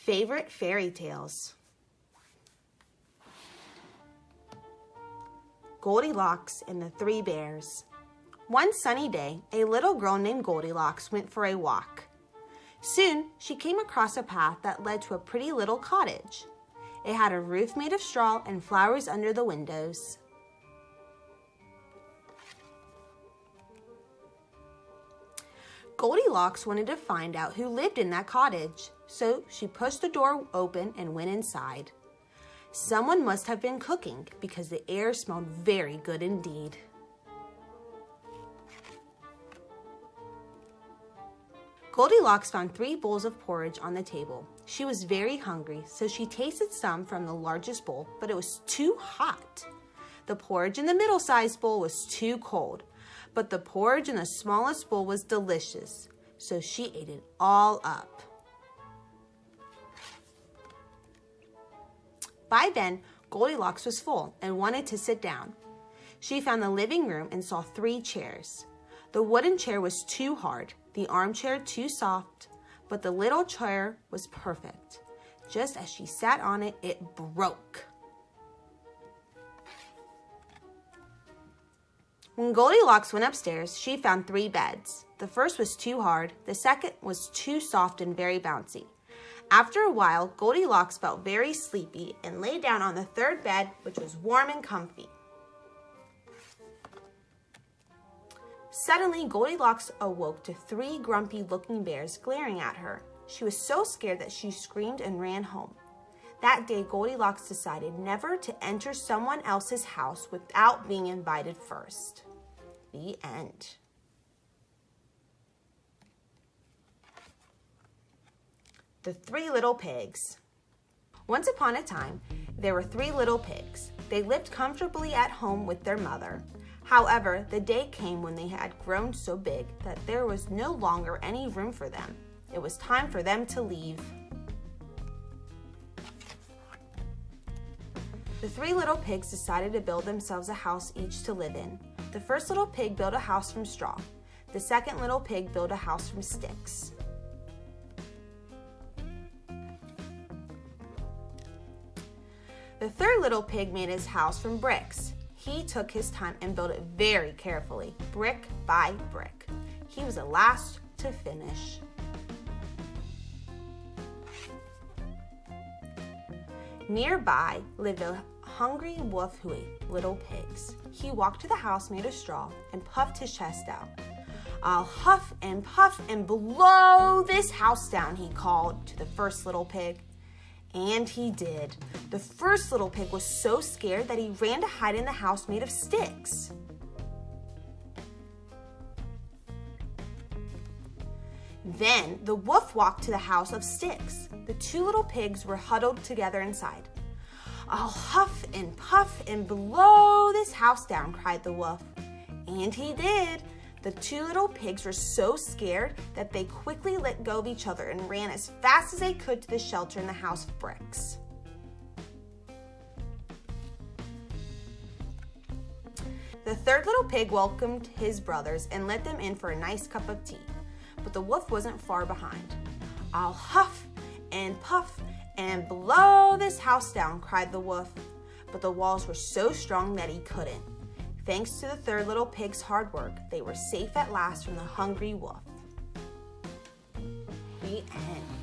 Favorite fairy tales. Goldilocks and the Three Bears. One sunny day, a little girl named Goldilocks went for a walk. Soon, she came across a path that led to a pretty little cottage. It had a roof made of straw and flowers under the windows. Goldilocks wanted to find out who lived in that cottage, so she pushed the door open and went inside. Someone must have been cooking because the air smelled very good indeed. Goldilocks found 3 bowls of porridge on the table. She was very hungry, so she tasted some from the largest bowl, but it was too hot. The porridge in the middle-sized bowl was too cold, but the porridge in the smallest bowl was delicious, so she ate it all up. By then, Goldilocks was full and wanted to sit down. She found the living room and saw 3 chairs. The wooden chair was too hard, the armchair too soft, but the little chair was perfect. Just as she sat on it, it broke. When Goldilocks went upstairs, she found 3 beds. The first was too hard, the second was too soft and very bouncy. After a while, Goldilocks felt very sleepy and lay down on the 3rd bed, which was warm and comfy. Suddenly, Goldilocks awoke to 3 grumpy-looking bears glaring at her. She was so scared that she screamed and ran home. That day, Goldilocks decided never to enter someone else's house without being invited first. The end. The 3 Little Pigs. Once upon a time, there were 3 little pigs. They lived comfortably at home with their mother. However, the day came when they had grown so big that there was no longer any room for them. It was time for them to leave. The 3 little pigs decided to build themselves a house each to live in. The first little pig built a house from straw. The second little pig built a house from sticks. The third little pig made his house from bricks. He took his time and built it very carefully, brick by brick. He was the last to finish. Nearby lived a hungry wolf who ate little pigs. He walked to the house made of straw and puffed his chest out. "I'll huff and puff and blow this house down," he called to the first little pig. And he did. The first little pig was so scared that he ran to hide in the house made of sticks. Then the wolf walked to the house of sticks. The 2 little pigs were huddled together inside. "I'll huff and puff and blow this house down," cried the wolf. And he did. The 2 little pigs were so scared that they quickly let go of each other and ran as fast as they could to the shelter in the house of bricks. The 3rd little pig welcomed his brothers and let them in for a nice cup of tea. But the wolf wasn't far behind. "I'll huff and puff and blow this house down," cried the wolf. But the walls were so strong that he couldn't. Thanks to the 3rd little pig's hard work, they were safe at last from the hungry wolf. The end.